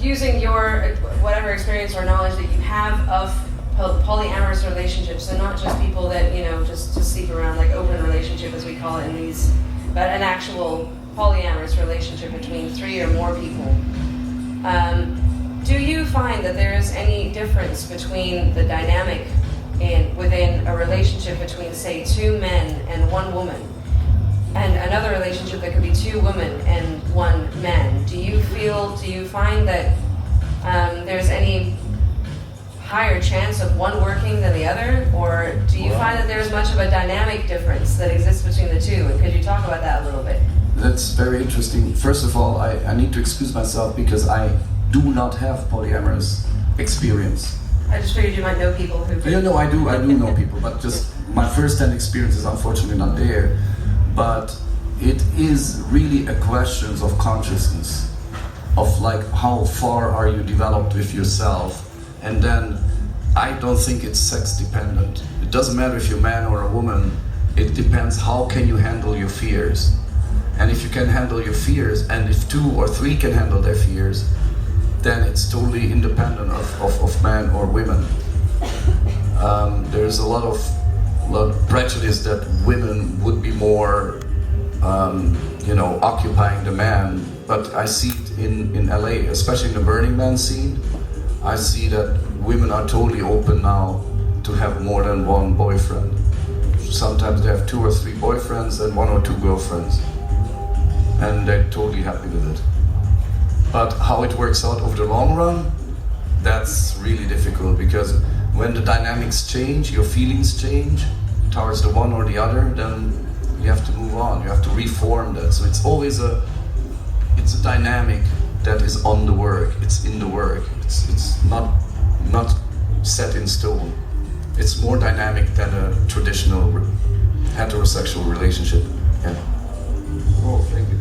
using your whatever experience or knowledge that you have of polyamorous relationships, so not just people that just sleep around, like open relationship as we call it in these, but an actual polyamorous relationship between 3 or more people. Do you find that there is any difference between the dynamic within a relationship between, say, 2 men and 1 woman, and another relationship that could be 2 women and 1 man? Do you find that there's any higher chance of one working than the other, or do you find that there's much of a dynamic difference that exists between the two? And could you talk about that a little bit? That's very interesting. First of all, I need to excuse myself because I do not have polyamorous experience. I just figured you might know people who could. Yeah, no, I do know people, but just my first-hand experience is unfortunately not there. But it is really a question of consciousness, of like how far are you developed with yourself, and then I don't think it's sex dependent. It doesn't matter if you're a man or a woman, it depends how can you handle your fears. And if you can handle your fears, and if 2 or 3 can handle their fears, then it's totally independent of men or women. There's a lot of prejudice that women would be more, occupying the man. But I see it in LA, especially in the Burning Man scene. I see that women are totally open now to have more than 1 boyfriend. Sometimes they have 2 or 3 boyfriends and 1 or 2 girlfriends. And they're totally happy with it. But how it works out over the long run, that's really difficult, because when the dynamics change, your feelings change towards the one or the other, then you have to move on, you have to reform that. So it's always a dynamic that is on the work, it's in the work, it's not set in stone. It's more dynamic than a traditional heterosexual relationship. Yeah. Oh, thank you.